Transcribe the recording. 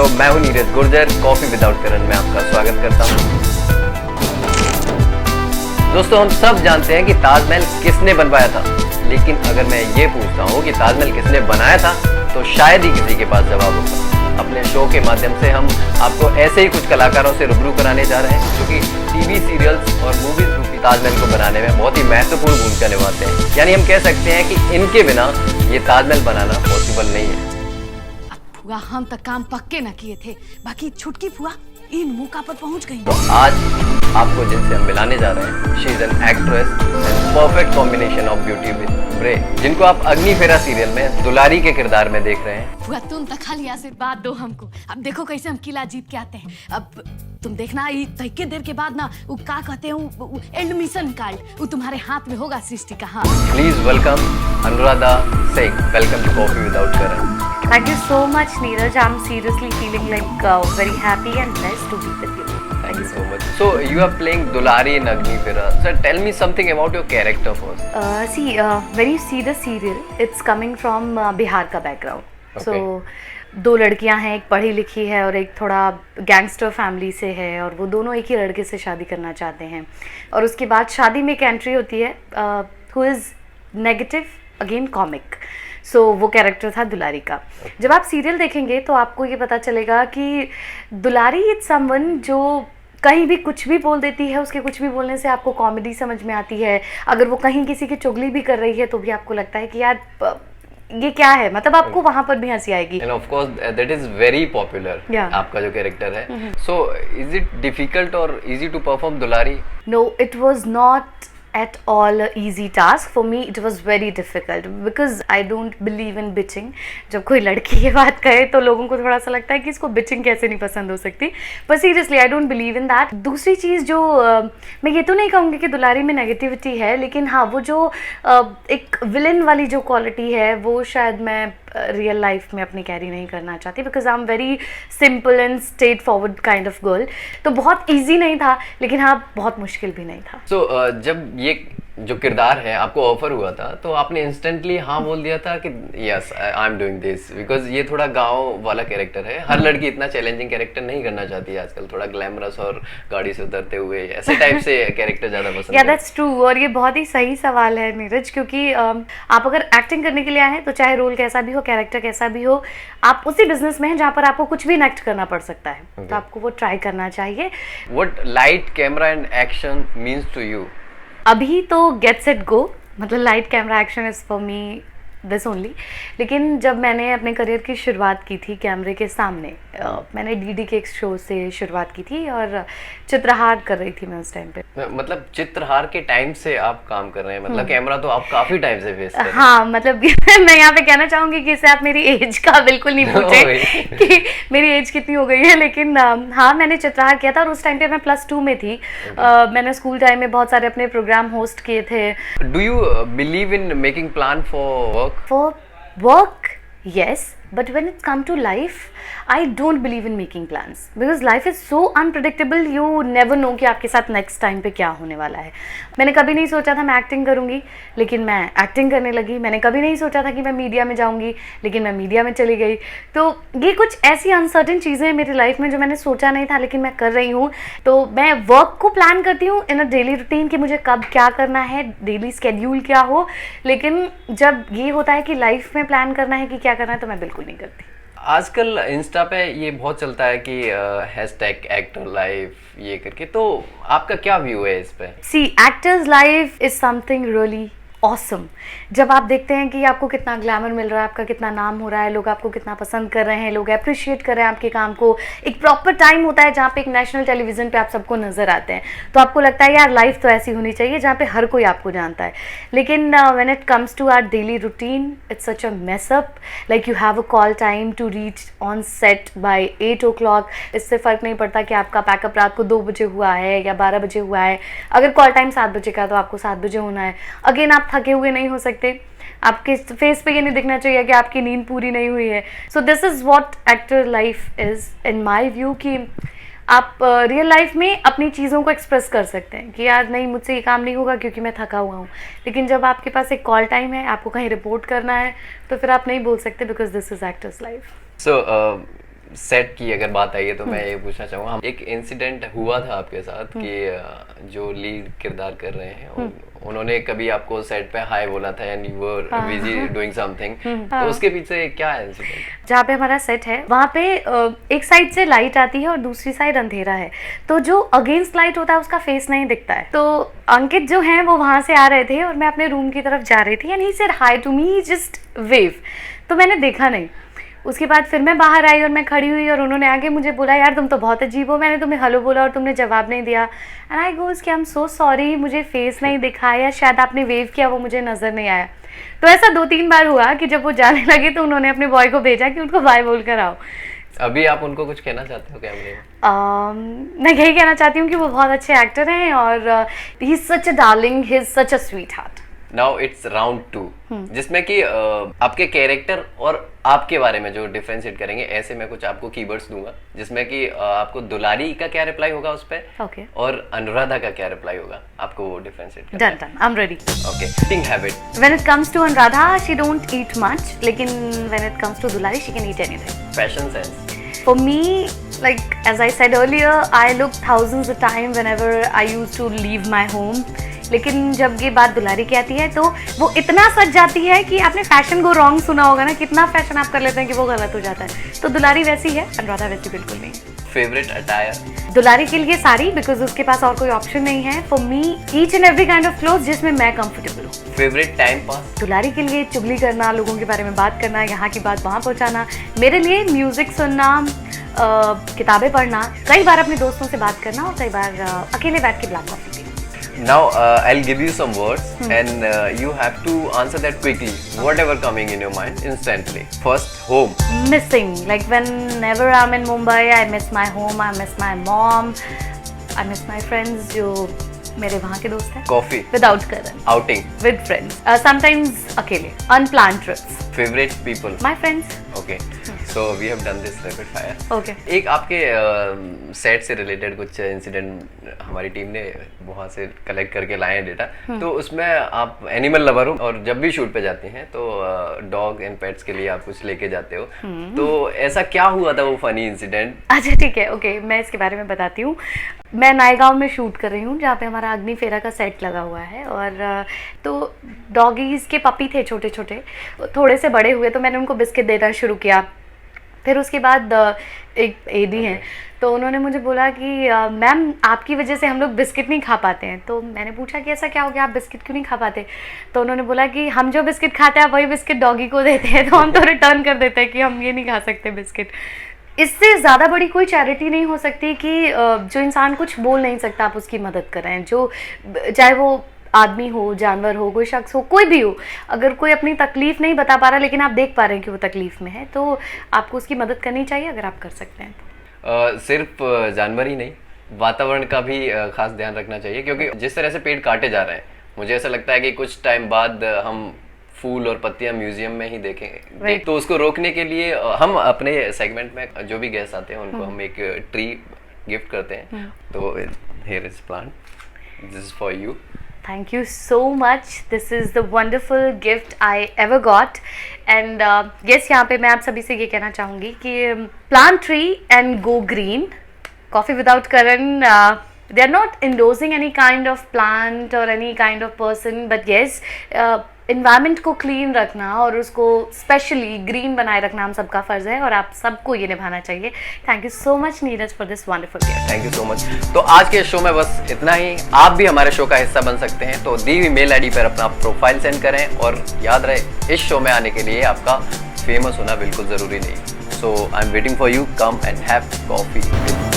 Hello, मैं हूं Neeraj Gurjar. Coffee without करण में आपका स्वागत करता हूं। दोस्तों, हम सब जानते हैं कि ताजमहल किसने बनवाया था, लेकिन अगर मैं ये पूछता हूं कि ताजमहल किसने बनाया था तो शायद ही किसी के पास जवाब होगा। अपने शो के माध्यम से हम आपको ऐसे ही कुछ कलाकारों से रूबरू कराने जा रहे हैं जो कि टीवी सीरियल्स और मूवीज रूपी ताजमहल को बनाने में बहुत ही महत्वपूर्ण भूमिका निभाते हैं। यानी हम कह सकते हैं कि इनके बिना ये ताजमहल बनाना पॉसिबल नहीं है। फुआ, हम तक काम पक्के न किए थे, बाकी छुटकी फुआ इन मौका पर पहुंच गई। तो आज आपको जिनसे हम मिलाने जा रहे हैं, she is an actress and perfect combination of beauty with brain, जिनको आप अग्निफेरा सीरियल में दुलारी के किरदार में देख रहे हैं। फुआ, तुम तक खाली आशीर्वाद दो हमको। अब देखो कैसे हम किला जीत के आते हैं। अब तुम देखना, तैके देर के बाद ना वो क्या कहते हैं, एंड मिशन कार्ड वो तुम्हारे हाथ में होगा सृष्टि का। हाँ, please welcome Anuradha Singh. Welcome to coffee without Karan. Thank you so much, Neeraj. I'm seriously feeling like very happy and blessed to be with you. Thank you so much. So you are playing Dulari in Agnifera. Sir, tell me something about your character first. When you see the serial, it's coming from Bihar का background. Okay. So दो लड़कियां हैं, एक पढ़ी लिखी है और एक थोड़ा गैंगस्टर फैमिली से है, और वो दोनों एक ही लड़के से शादी करना चाहते हैं। और उसके बाद शादी में एक एंट्री होती है who is negative again comic. So वो कैरेक्टर था दुलारी का। जब आप सीरियल देखेंगे तो आपको ये पता चलेगा कि दुलारी इज समवन जो कहीं भी कुछ भी बोल देती है, उसके कुछ भी बोलने से आपको कॉमेडी समझ में आती है। अगर वो कहीं किसी की चुगली भी कर रही है तो भी आपको लगता है कि यार ये क्या है, मतलब आपको वहां पर भी हंसी आएगी। And of course that is very popular. Yeah. आपका जो कैरेक्टर है। So is it difficult or easy to perform Dulari? No, it was not at all a easy task. For me it was very difficult because I don't believe in bitching. जब कोई लड़की ये बात कहे तो लोगों को थोड़ा सा लगता है कि इसको bitching कैसे नहीं पसंद हो सकती, पर seriously I don't believe in that. दूसरी चीज़ जो मैं ये तो नहीं कहूँगी कि दुलारी में नेगेटिविटी है, लेकिन हाँ वो जो एक विलन वाली जो क्वालिटी है वो शायद मैं रियल लाइफ में अपनी कैरी नहीं करना चाहती, because I am very simple and straight forward kind of girl. तो बहुत ईजी नहीं था, लेकिन हाँ बहुत मुश्किल भी नहीं था। So जब ये जो किरदार है आपको ऑफर हुआ था तो आपने इंस्टेंटली हाँ बोल दिया था कि yes I am doing this, because ये थोड़ा गांव वाला कैरेक्टर है। हर लड़की इतना चैलेंजिंग कैरेक्टर नहीं करना चाहती है आजकल, थोड़ा ग्लैमरस और गाड़ी से उतरते हुए ऐसे टाइप से कैरेक्टर ज्यादा पसंद या दैट्स ट्रू। और ये बहुत ही सही सवाल है नीरज, क्योंकि आप अगर एक्टिंग करने के लिए आए हैं तो चाहे रोल कैसा भी हो, कैरेक्टर कैसा भी हो, आप उसी बिजनेस में हैं जहाँ पर आपको कुछ भी नेक्स्ट करना पड़ सकता है। तो आपको वो ट्राई करना चाहिए। What light camera and action means to you? अभी तो गेट सेट गो, मतलब light camera action is for me this only. लेकिन जब मैंने अपने करियर की शुरुआत की थी कैमरे के सामने, मैंने डीडी के एक शो से शुरुआत की थी और चित्रहार कर रही थी मैं उस टाइम पे। मतलब चित्रहार के टाइम से आप काम कर रहे हैं, मतलब कैमरा तो आप काफी टाइम से फेस कर रहे हैं। हाँ, मतलब मैं यहाँ पे कहना चाहूँगी कि इससे आप मेरी एज का बिल्कुल नहीं पूछे कि मेरी एज कितनी हो गई है, लेकिन हाँ मैंने चित्रहार किया था और उस टाइम पे मैं +2 में थी। मैंने स्कूल टाइम में बहुत सारे अपने प्रोग्राम होस्ट किए थे। Do you believe in making plan for work? For work, yes, but when it comes to life, I don't believe in making plans because life is so unpredictable. You never know कि आपके साथ next time पे क्या होने वाला है। मैंने कभी नहीं सोचा था मैं एक्टिंग करूँगी, लेकिन मैं एक्टिंग करने लगी। मैंने कभी नहीं सोचा था कि मैं मीडिया में जाऊँगी, लेकिन मैं मीडिया में चली गई। तो ये कुछ ऐसी अनसर्टेन चीज़ें हैं मेरी लाइफ में जो मैंने सोचा नहीं था, लेकिन मैं कर रही हूँ। तो मैं वर्क को प्लान करती हूँ इन अ डेली रूटीन कि मुझे कब क्या करना है, डेली स्केड्यूल क्या हो, लेकिन जब ये होता है कि लाइफ में प्लान करना है कि क्या करना है, तो मैं बिल्कुल नहीं करती। आजकल इंस्टा पे ये बहुत चलता है कि हैशटैग एक्टर लाइफ ये करके, तो आपका क्या व्यू है इस पे? See, actors life is something really awesome. जब आप देखते हैं कि आपको कितना ग्लैमर मिल रहा है, आपका कितना नाम हो रहा है, लोग आपको कितना पसंद कर रहे हैं, लोग अप्रिशिएट कर रहे हैं आपके काम को, एक प्रॉपर टाइम होता है जहाँ पे एक नेशनल टेलीविजन पे आप सबको नजर आते हैं, तो आपको लगता है यार लाइफ तो ऐसी होनी चाहिए जहाँ पे हर कोई आपको जानता है। लेकिन when it comes to our daily routine, it's such a mess up. Like you have a call time to reach on set by 8 o'clock। इससे फ़र्क नहीं पड़ता कि आपका पैकअप रात को 2 बजे हुआ है या 12 बजे हुआ है। अगर कॉल टाइम 7 बजे का तो आपको 7 बजे होना है। अगेन आप थके हुए नहीं हो सकते, आपके फेस पे ये नहीं दिखना चाहिए कि आपकी नींद पूरी नहीं हुई है। So this is what actor life is in my view, कि आप रियल लाइफ में अपनी चीज़ों को एक्सप्रेस कर सकते हैं कि यार नहीं मुझसे ये काम नहीं होगा क्योंकि मैं थका हुआ हूँ, लेकिन जब आपके पास एक कॉल टाइम है, आपको कहीं रिपोर्ट करना है, तो फिर आप नहीं बोल सकते because this is actors life. So set की अगर बात आई है तो मैं ये पूछना चाहूँगा, एक इंसिडेंट हुआ था आपके साथ कि जो लीड किरदार कर रहे हैं उन्होंने कभी आपको सेट पे हाय बोला था and you were busy doing something, तो उसके पीछे क्या है इंसिडेंट? जहाँ पे हमारा सेट है वहाँ पे एक साइड से लाइट आती है और दूसरी साइड अंधेरा है, तो जो अगेंस्ट लाइट होता है उसका फेस नहीं दिखता है। तो अंकित जो हैं वो वहाँ से आ रहे थे और मैं अपने रूम की तरफ जा रही थी and he said hi to me, just wave, तो मैंने देखा नहीं। उसके बाद फिर मैं बाहर आई और मैं खड़ी हुई और उन्होंने आगे मुझे बोला यार तुम तो बहुत अजीब हो, मैंने तुम्हें हेलो बोला और तुमने जवाब नहीं दिया। एंड आई गोज़ कि आई एम सो सॉरी, मुझे फेस नहीं दिखा या शायद आपने वेव किया वो मुझे नज़र नहीं आया। तो ऐसा 2-3 बार हुआ कि जब वो जाने लगे तो उन्होंने अपने बॉय को भेजा कि उनको बाय बोल कर आओ। अभी आप उनको कुछ कहना चाहते हो कैमरे में? मैं यही कहना चाहती हूँ कि वो बहुत अच्छे एक्टर हैं और he is such a darling, he is such a sweet heart. Now it's round 2 जिसमें कि आपके कैरेक्टर और आपके बारे में जो डिफरेंशिएट करेंगे, ऐसे मैं कुछ आपको कीवर्ड्स दूंगा जिसमें कि आपको दुलारी का क्या रिप्लाई होगा उस पे, ओके, और अनुराधा का क्या रिप्लाई होगा, आपको वो differentiate done done, I am ready. Okay, eating habit. When it comes to Anuradha she don't eat much, लेकिन when it comes to Dulari she can eat anything. Fashion sense. For me, like as I said earlier, I look thousands of time whenever I used to leave my home. लेकिन जब ये बात दुलारी की आती है तो वो इतना सज जाती है कि आपने फैशन को रॉन्ग सुना होगा ना, कितना फैशन आप कर लेते हैं कि वो गलत हो जाता है। तो दुलारी वैसी है, अनुराधा वैसी बिल्कुल नहीं है। Favourite attire? दुलारी के लिए साड़ी, बिकॉज उसके पास और कोई ऑप्शन नहीं है। For me each and every kind of cloth जिसमें मैं कंफर्टेबल हूँ। Favourite time pass? दुलारी के लिए चुगली करना, लोगों के बारे में बात करना, यहाँ की बात वहाँ पहुँचाना। मेरे लिए म्यूजिक सुनना, किताबें पढ़ना, कई बार अपने दोस्तों से बात करना और कई बार अकेले बैठ के ब्लैक कॉफी पीना। Now I'll give you some words and you have to answer that quickly, whatever coming in your mind instantly. First, home. Missing, like whenever I'm in Mumbai, I miss my home, I miss my mom, I miss my friends जो मेरे वहाँ के दोस्त हैं। Coffee. Without Karan. Outing. With friends. Sometimes अकेले. Unplanned trips. Favorite people. My friends. Okay. So we have done this rapid fire. Okay. एक आपके set से रिलेटेड कुछ इंसिडेंट हमारी टीम ने वहाँ से कलेक्ट करके लाए हैं डेटा, तो उसमें आप एनिमल लवर हो और जब भी शूट पे जाते हैं तो डॉग एंड पेट्स के लिए आप कुछ लेके जाते हो, तो ऐसा क्या हुआ था वो फनी इंसिडेंट? अच्छा ठीक है, ओके, मैं इसके बारे में बताती हूँ। मैं नायगांव में शूट कर रही हूँ जहाँ पे हमारा अग्नि फेरा का सेट लगा हुआ है, और तो डॉगीज़ के पपी थे छोटे छोटे, थोड़े से बड़े हुए तो मैंने उनको बिस्किट देना शुरू किया। फिर उसके बाद एक एडी हैं तो उन्होंने मुझे बोला कि मैम आपकी वजह से हम लोग बिस्किट नहीं खा पाते हैं। तो मैंने पूछा कि ऐसा क्या हो गया, आप बिस्किट क्यों नहीं खा पाते? तो उन्होंने बोला कि हम जो बिस्किट खाते हैं वही बिस्किट डॉगी को देते हैं, तो हम तो रिटर्न कर देते हैं कि हम ये नहीं खा सकते बिस्किट। इससे ज़्यादा बड़ी कोई चैरिटी नहीं हो सकती कि जो इंसान कुछ बोल नहीं सकता आप उसकी मदद करें, जो चाहे वो आदमी हो, जानवर हो, कोई शख्स हो, कोई भी हो, अगर कोई अपनी तकलीफ़ नहीं बता पा रहा लेकिन आप देख पा रहे हैं कि वो तकलीफ़ में है, तो आपको उसकी मदद करनी चाहिए अगर आप कर सकते हैं तो। सिर्फ जानवर ही नहीं, वातावरण का भी खास ध्यान रखना चाहिए, क्योंकि जिस तरह से पेड़ काटे जा रहे हैं मुझे ऐसा लगता है कि कुछ टाइम बाद हम फूल और पत्तियां म्यूजियम में ही देखेंगे। तो उसको रोकने के लिए हम अपने सेगमेंट में जो भी गेस्ट आते हैं उनको हम एक ट्री गिफ्ट करते हैं। तो here is plant, this is for you. Thank you so much. This is the wonderful gift I ever got. And yes, यहाँ पे मैं आप सभी से ये कहना चाहूँगी कि plant tree and go green. Coffee without Karan. They are not endorsing any kind of plant or any kind of person, but yes, environment को clean रखना और उसको specially green बनाए रखना हम सबका फ़र्ज़ है और आप सबको ये निभाना चाहिए। Thank you so much Neeraj for this wonderful gift. Thank you so much. तो आज के शो में बस इतना ही। आप भी हमारे शो का हिस्सा बन सकते हैं, तो दी हुई मेल आईडी पर अपना प्रोफाइल सेंड करें, और याद रहे इस शो में आने के लिए आपका फेमस होना बिल्कुल ज़रूरी नहीं। So I'm waiting for you. Come and have coffee with me.